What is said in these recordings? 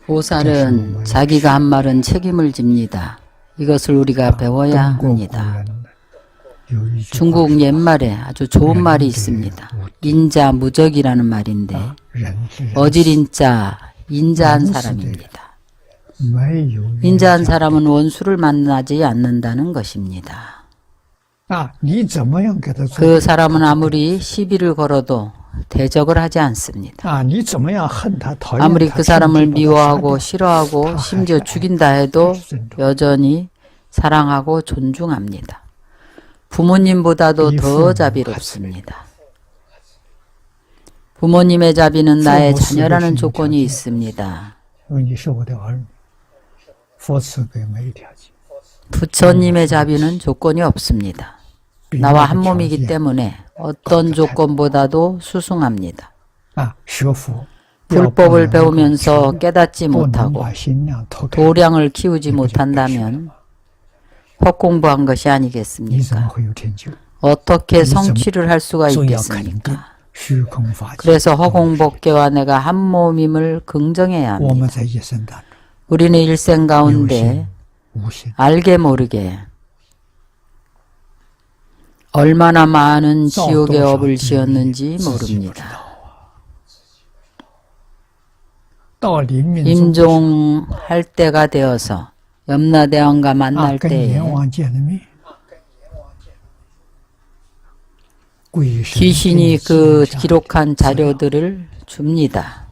보살은 자기가 한 말은 책임을 집니다. 이것을 우리가 배워야 합니다. 중국 옛말에 아주 좋은 말이 있습니다. 인자무적이라는 말인데 어질인자, 인자한 사람입니다. 인자한 사람은 원수를 만나지 않는다는 것입니다. 그 사람은 아무리 시비를 걸어도 대적을 하지 않습니다. 아무리 그 사람을 미워하고 싫어하고 심지어 죽인다 해도 여전히 사랑하고 존중합니다. 부모님보다도 더 자비롭습니다. 부모님의 자비는 나의 자녀라는 조건이 있습니다. 부처님의 자비는 조건이 없습니다. 나와 한 몸이기 때문에 어떤 조건보다도 수승합니다. 불법을 배우면서 깨닫지 못하고 도량을 키우지 못한다면 헛공부한 것이 아니겠습니까? 어떻게 성취를 할 수가 있겠습니까? 그래서 허공법계와 내가 한 몸임을 긍정해야 합니다. 우리는 일생 가운데 알게 모르게 얼마나 많은 지옥의 업을 지었는지 모릅니다. 임종할 때가 되어서 염라대왕과 만날 때에 귀신이 그 기록한 자료들을 줍니다.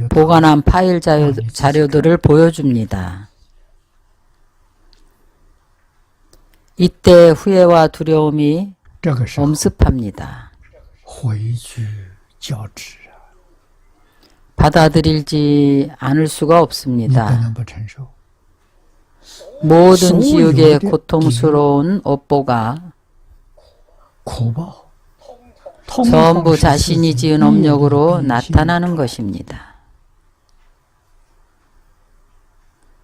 보관한 파일 자료들을 보여줍니다. 이때 후회와 두려움이 엄습합니다. 받아들이지 않을 수가 없습니다. 모든 지옥의 고통스러운 업보가 전부 자신이 지은 업력으로 나타나는 것입니다.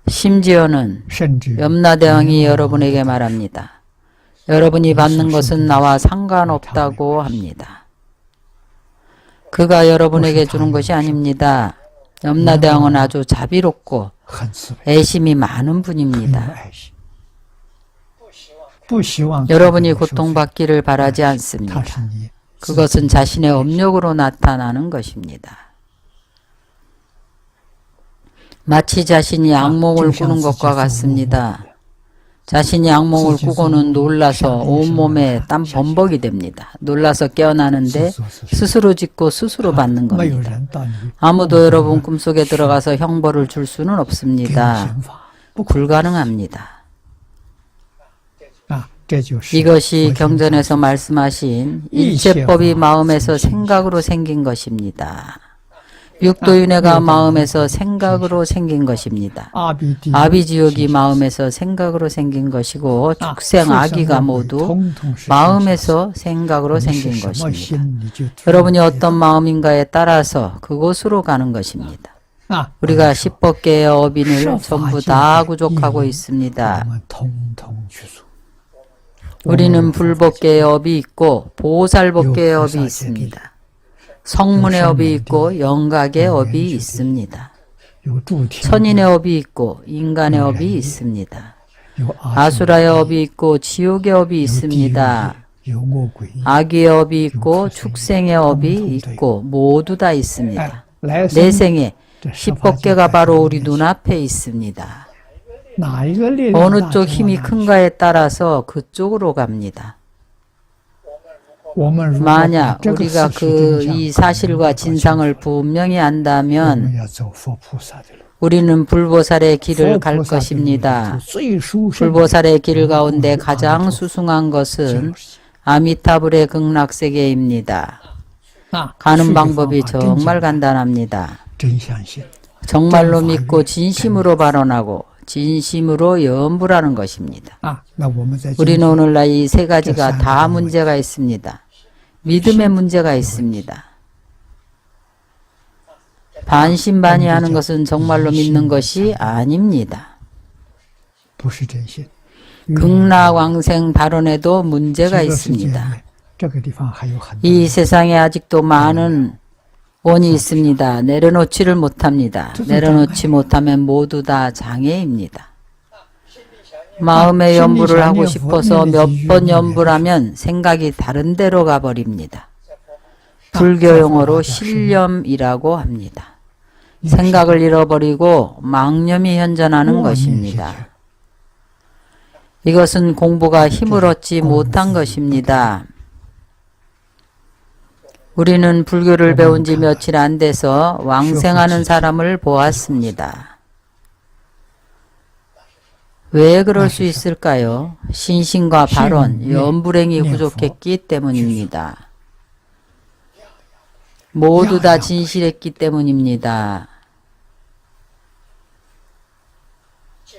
심지어는 염라대왕이 여러분에게 말합니다. 여러분이 받는 것은 나와 상관없다고 합니다. 그가 여러분에게 주는 것이 아닙니다. 염라대왕은 아주 자비롭고 애심이 많은 분입니다. 여러분이 고통받기를 바라지 않습니다. 그것은 자신의 업력으로 나타나는 것입니다. 마치 자신이 악몽을 꾸는 것과 같습니다. 자신이 악몽을 꾸고는 놀라서 온몸에 땀 범벅이 됩니다. 놀라서 깨어나는데 스스로 짓고 스스로 받는 겁니다. 아무도 여러분 꿈속에 들어가서 형벌을 줄 수는 없습니다. 불가능합니다. 이것이 경전에서 말씀하신 일체법이 마음에서 생각으로 생긴 것입니다. 육도윤회가 마음에서 생각으로 생긴 것입니다. 아비지옥이 마음에서 생각으로 생긴 것이고 축생 아기가 모두 마음에서 생각으로 생긴 것입니다. 여러분이 어떤 마음인가에 따라서 그곳으로 가는 것입니다. 우리가 10법계의 업인을 전부 다 구족하고 있습니다. 우리는 불법계의 업이 있고 보살법계의 업이 있습니다. 성문의 업이 있고 영각의 업이 있습니다. 천인의 업이 있고 인간의 업이 있습니다. 아수라의 업이 있고 지옥의 업이 있습니다. 아귀의 업이 있고 축생의 업이 있고 모두 다 있습니다. 내생에 10법계가 바로 우리 눈앞에 있습니다. 어느 쪽 힘이 큰가에 따라서 그쪽으로 갑니다. 만약 우리가 이 사실과 진상을 분명히 안다면 우리는 불보살의 길을 갈 것입니다. 불보살의 길 가운데 가장 수승한 것은 아미타불의 극락세계입니다. 가는 방법이 정말 간단합니다. 정말로 믿고 진심으로 발언하고 진심으로 염불하는 것입니다. 우리는 오늘날 이 세 가지가 다 문제가 있습니다. 믿음의 문제가 있습니다. 반신반의하는 것은 정말로 믿는 것이 아닙니다. 극락왕생 발언에도 문제가 있습니다. 이 세상에 아직도 많은 원이 있습니다. 내려놓지를 못합니다. 내려놓지 못하면 모두 다 장애입니다. 마음의 연부를 하고 싶어서 몇 번 연부를 하면 생각이 다른 데로 가버립니다. 불교 용어로 실념이라고 합니다. 생각을 잃어버리고 망념이 현존하는 것입니다. 이것은 공부가 힘을 얻지 못한 것입니다. 우리는 불교를 배운 지 며칠 안 돼서 왕생하는 사람을 보았습니다. 왜 그럴 수 있을까요? 신심과 발언, 연불행이 부족했기 때문입니다. 모두 다 진실했기 때문입니다.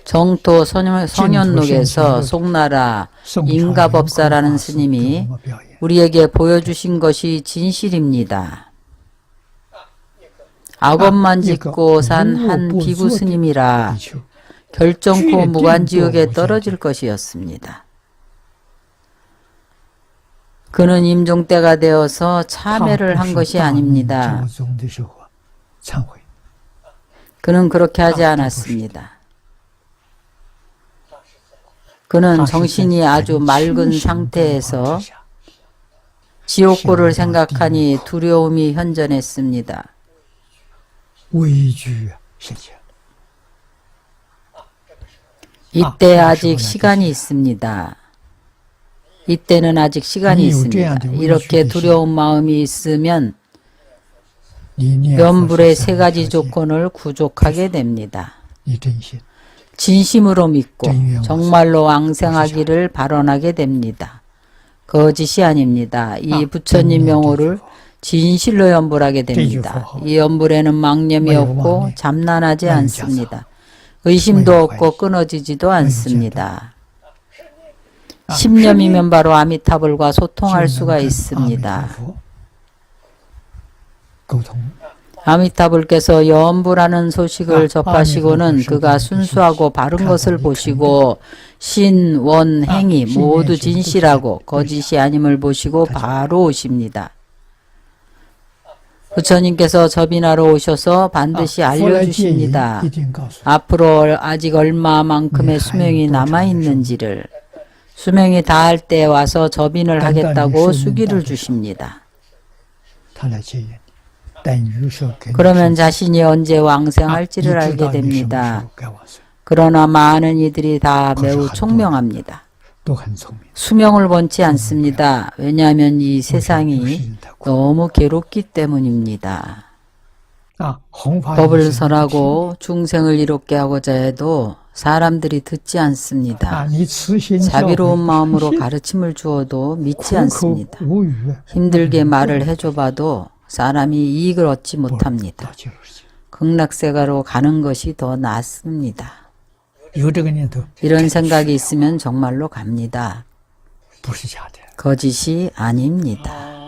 정토 성현록에서 송나라 인가법사라는 스님이 우리에게 보여주신 것이 진실입니다. 악업만 짓고 산 한 비구 스님이라 결정코 무간지옥에 떨어질 것이었습니다. 그는 임종때가 되어서 참회를 한 것이 아닙니다. 그는 그렇게 하지 않았습니다. 그는 정신이 아주 맑은 상태에서 지옥고를 생각하니 두려움이 현전했습니다. 이때 아직 시간이 있습니다. 이때는 아직 시간이 있습니다. 이렇게 두려운 마음이 있으면 연불의 세 가지 조건을 구족하게 됩니다. 진심으로 믿고 정말로 왕생하기를 발언하게 됩니다. 거짓이 아닙니다. 이 부처님 명호를 진실로 연불하게 됩니다. 이 연불에는 망념이 없고 잠난하지 않습니다. 의심도 없고 끊어지지도 않습니다. 십념이면 바로 아미타불과 소통할 수가 있습니다. 아미타불께서 연불하는 소식을 접하시고는 그가 순수하고 바른 것을 보시고 신, 원, 행위 모두 진실하고 거짓이 아님을 보시고 바로 오십니다. 부처님께서 접인하러 오셔서 반드시 알려주십니다. 앞으로 아직 얼마만큼의 수명이 남아있는지를. 수명이 다할 때 와서 접인을 하겠다고 수기를 주십니다. 그러면 자신이 언제 왕생할지를 알게 됩니다. 그러나 많은 이들이 다 매우 총명합니다. 수명을 번치 않습니다. 왜냐하면 이 세상이 너무 괴롭기 때문입니다. 법을 설하고 중생을 이롭게 하고자 해도 사람들이 듣지 않습니다. 자비로운 마음으로 가르침을 주어도 믿지 않습니다. 힘들게 말을 해줘봐도 사람이 이익을 얻지 못합니다. 극락세가로 가는 것이 더 낫습니다. 이런 생각이 있으면 정말로 갑니다. 거짓이 아닙니다.